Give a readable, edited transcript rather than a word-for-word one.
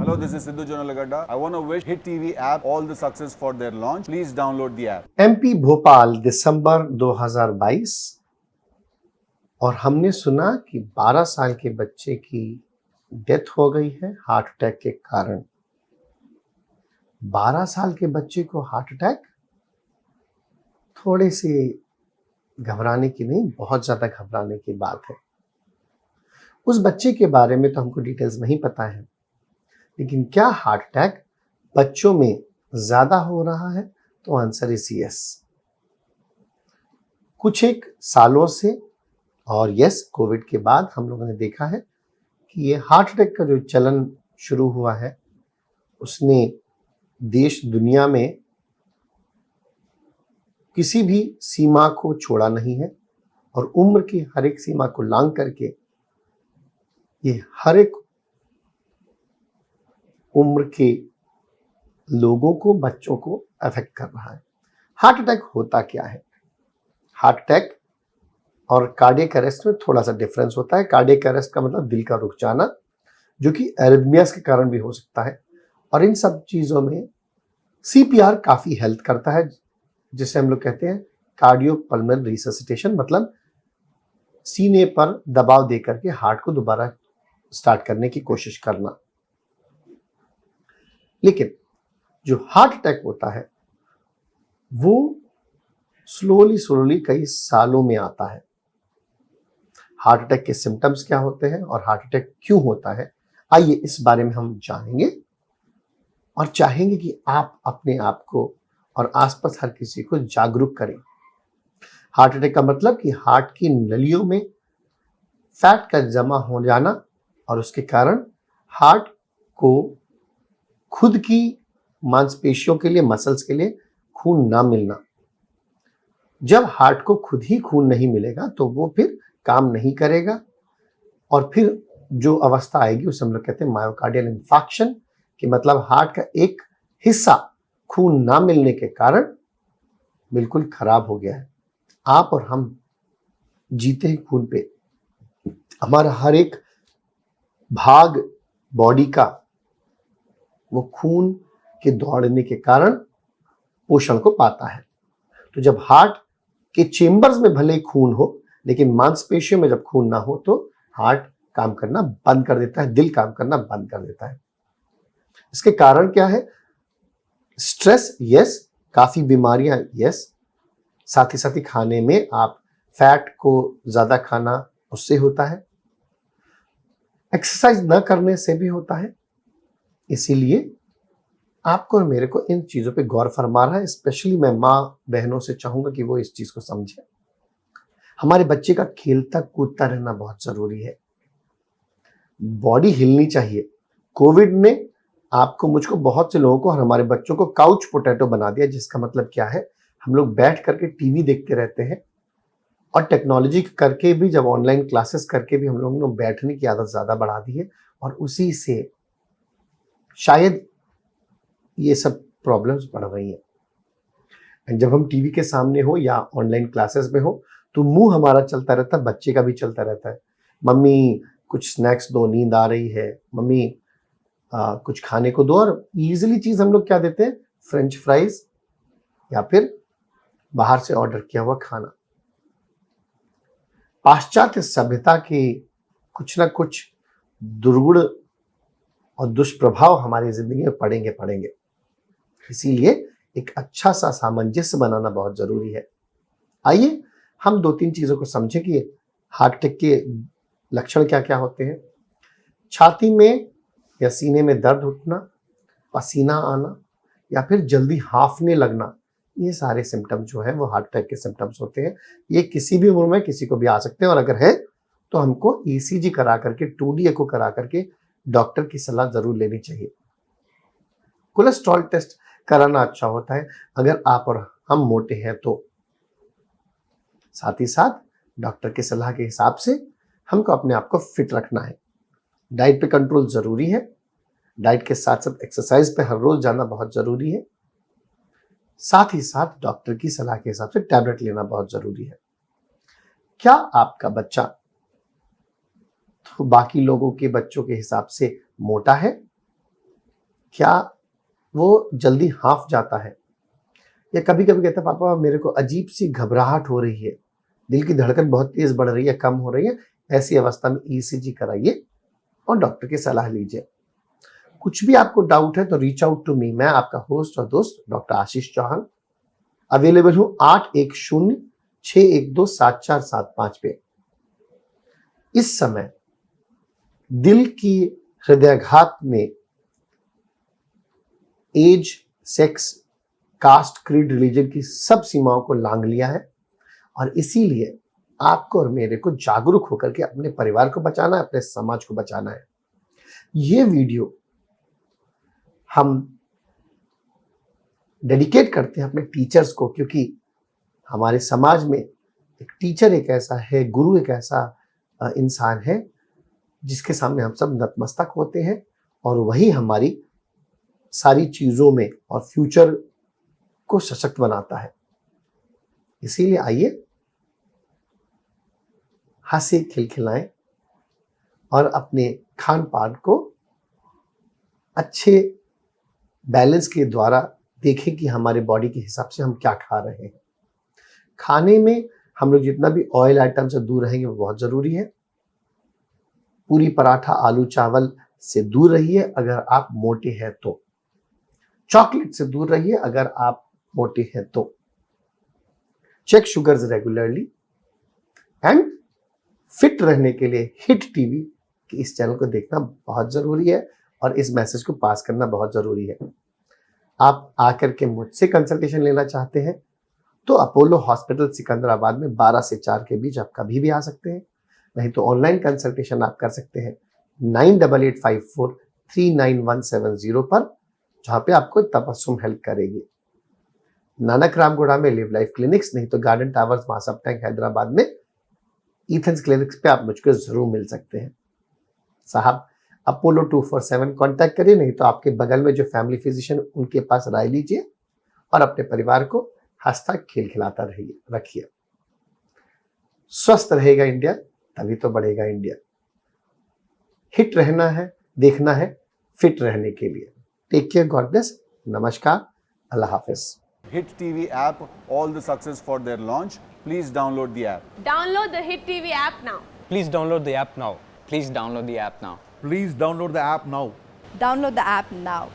Hello, this is Sidhu Jonalagada. I want to wish Hit TV app all the success for their launch. Please download the app. MP Bhopal दिसंबर 2022 और हमने सुना कि 12 साल के बच्चे की डेथ हो गई है हार्ट अटैक के कारण। 12 साल के बच्चे को हार्ट अटैक, थोड़े से घबराने की नहीं, बहुत ज्यादा घबराने की बात है। उस बच्चे के बारे में तो हमको डिटेल्स नहीं पता है, लेकिन क्या हार्ट अटैक बच्चों में ज्यादा हो रहा है? तो आंसर इज यस। कुछ एक सालों से और यस कोविड के बाद हम लोगों ने देखा है कि ये हार्ट अटैक का जो चलन शुरू हुआ है उसने देश दुनिया में किसी भी सीमा को छोड़ा नहीं है और उम्र की हर एक सीमा को लांघ करके ये हर एक उम्र के लोगों को, बच्चों को अफेक्ट कर रहा है। हार्ट अटैक होता क्या है? हार्ट अटैक और कार्डियक अरेस्ट में थोड़ा सा डिफरेंस होता है। कार्डियक अरेस्ट का मतलब दिल का रुक जाना, जो कि एरिथमियास के कारण भी हो सकता है, और इन सब चीजों में सीपीआर काफी हेल्प करता है, जिसे हम लोग कहते हैं कार्डियोपल्मोनरी रिससिटेशन, मतलब सीने पर दबाव देकर के हार्ट को दोबारा स्टार्ट करने की कोशिश करना। लेकिन जो हार्ट अटैक होता है वो स्लोली कई सालों में आता है। हार्ट अटैक के सिम्टम्स क्या होते हैं और हार्ट अटैक क्यों होता है, आइए इस बारे में हम जानेंगे और चाहेंगे कि आप अपने आप को और आसपास हर किसी को जागरूक करें। हार्ट अटैक का मतलब कि हार्ट की नलियों में फैट का जमा हो जाना और उसके कारण हार्ट को खुद की मांसपेशियों के लिए, मसल्स के लिए खून ना मिलना। जब हार्ट को खुद ही खून नहीं मिलेगा तो वो फिर काम नहीं करेगा और फिर जो अवस्था आएगी उसे हम लोग कहते हैं मायोकार्डियल इंफार्क्शन, कि मतलब हार्ट का एक हिस्सा खून ना मिलने के कारण बिल्कुल खराब हो गया है। आप और हम जीते हैं खून पे। हमारा हर एक भाग बॉडी का वो खून के दौड़ने के कारण पोषण को पाता है। तो जब हार्ट के चेंबर्स में भले खून हो लेकिन मांसपेशियों में जब खून ना हो तो हार्ट काम करना बंद कर देता है, दिल काम करना बंद कर देता है। इसके कारण क्या है? स्ट्रेस, यस, काफी बीमारियां, यस, साथ ही खाने में आप फैट को ज्यादा खाना, उससे होता है। एक्सरसाइज न करने से भी होता है। इसीलिए आपको और मेरे को इन चीजों पे गौर फरमा रहा है। स्पेशली मैं माँ बहनों से चाहूंगा कि वो इस चीज को समझे। हमारे बच्चे का खेलता कूदता रहना बहुत जरूरी है, बॉडी हिलनी चाहिए। कोविड ने आपको, मुझको, बहुत से लोगों को और हमारे बच्चों को काउच पोटैटो बना दिया, जिसका मतलब क्या है? हम लोग बैठ करके टीवी देखते रहते हैं और टेक्नोलॉजी करके भी, जब ऑनलाइन क्लासेस करके भी हम लोगों ने बैठने की आदत ज्यादा बढ़ा दी है और उसी से शायद ये सब प्रॉब्लम्स बढ़ रही हैं। जब हम टीवी के सामने हो या ऑनलाइन क्लासेस में हो तो मुंह हमारा चलता रहता है, बच्चे का भी चलता रहता है। मम्मी कुछ स्नैक्स दो, नींद आ रही है, मम्मी कुछ खाने को दो। और इजीली चीज हम लोग क्या देते हैं? फ्रेंच फ्राइज या फिर बाहर से ऑर्डर किया हुआ खाना। पाश्चात्य सभ्यता के कुछ ना कुछ दुर्गुण और दुष्प्रभाव हमारी जिंदगी में पड़ेंगे। इसीलिए एक अच्छा सा सामंजस्य बनाना बहुत जरूरी है। आइए हम दो तीन चीजों को समझें कि हार्ट अटैक के लक्षण क्या क्या होते हैं। छाती में या सीने में दर्द उठना, पसीना आना या फिर जल्दी हांफने लगना, ये सारे सिम्टम्स जो है वो हार्ट अटैक के सिम्टम्स होते हैं। ये किसी भी उम्र में किसी को भी आ सकते हैं और अगर है तो हमको ईसीजी करा करके, 2D एको करा करके डॉक्टर की सलाह जरूर लेनी चाहिए। कोलेस्ट्रॉल टेस्ट कराना अच्छा होता है अगर आप और हम मोटे हैं तो। साथ ही साथ डॉक्टर की सलाह के हिसाब से हमको अपने आप को फिट रखना है। डाइट पे कंट्रोल जरूरी है। डाइट के साथ साथ एक्सरसाइज पे हर रोज जाना बहुत जरूरी है। साथ ही साथ डॉक्टर की सलाह के हिसाब से टैबलेट लेना बहुत जरूरी है। क्या आपका बच्चा तो बाकी लोगों के बच्चों के हिसाब से मोटा है? क्या वो जल्दी हाँफ जाता है, या कभी कभी कहता है पापा मेरे को अजीब सी घबराहट हो रही है, दिल की धड़कन बहुत तेज बढ़ रही है, कम हो रही है, ऐसी अवस्था में ईसीजी कराइए और डॉक्टर की सलाह लीजिए। कुछ भी आपको डाउट है तो रीच आउट टू मी। मैं आपका होस्ट और दोस्त डॉक्टर आशीष चौहान अवेलेबल हूं 8106127475 पे। इस समय दिल की हृदयाघात ने age, sex, caste, creed, religion की सब सीमाओं को लांघ लिया है और इसीलिए आपको और मेरे को जागरूक होकर के अपने परिवार को बचाना है, अपने समाज को बचाना है। ये वीडियो हम डेडिकेट करते हैं अपने टीचर्स को, क्योंकि हमारे समाज में एक टीचर एक ऐसा है, गुरु एक ऐसा इंसान है जिसके सामने हम सब नतमस्तक होते हैं और वही हमारी सारी चीजों में और फ्यूचर को सशक्त बनाता है। इसीलिए आइए हंसे खिलखिलाएं और अपने खान पान को अच्छे बैलेंस के द्वारा देखें कि हमारे बॉडी के हिसाब से हम क्या खा रहे हैं। खाने में हम लोग जितना भी ऑयल आइटम से दूर रहेंगे वो बहुत जरूरी है। पूरी पराठा, आलू चावल से दूर रहिए अगर आप मोटे हैं तो। चॉकलेट से दूर रहिए अगर आप मोटे हैं तो। Check sugars regularly and fit रहने के लिए हिट टीवी के इस चैनल को देखना बहुत जरूरी है और इस मैसेज को पास करना बहुत जरूरी है। आप आकर के मुझसे कंसल्टेशन लेना चाहते हैं तो अपोलो हॉस्पिटल सिकंदराबाद में 12 से 4 के बीच आप कभी भी आ सकते हैं। नहीं तो ऑनलाइन कंसल्टेशन आप कर सकते हैं 9885439170 पर, जहां पे आपको तबस्सुम हेल्प करेगी। नानक रामगुड़ा में लिव लाइफ क्लिनिक्स, नहीं तो garden towers Masab tank Hyderabad में ईथन्स क्लिनिक्स पे आप मुझको जरूर मिल सकते हैं। साहब अपोलो 247 कांटेक्ट करिए, नहीं तो आपके बगल में जो फैमिली फिजिशियन उनके पास राय लीजिए और अपने परिवार को हंसता खिलखिलाता रखिए। स्वस्थ रहेगा इंडिया तभी तो बढ़ेगा इंडिया। हिट रहना है, देखना है फिट रहने के लिए। टेक केयर, गॉड ब्लेस, नमस्कार, अल्लाह हाफिज। Hit TV app, all the success for their launch. Please download the app. Download the Hit TV app now. Please download the app now. Please download the app now. Please download the app now. Download the app now.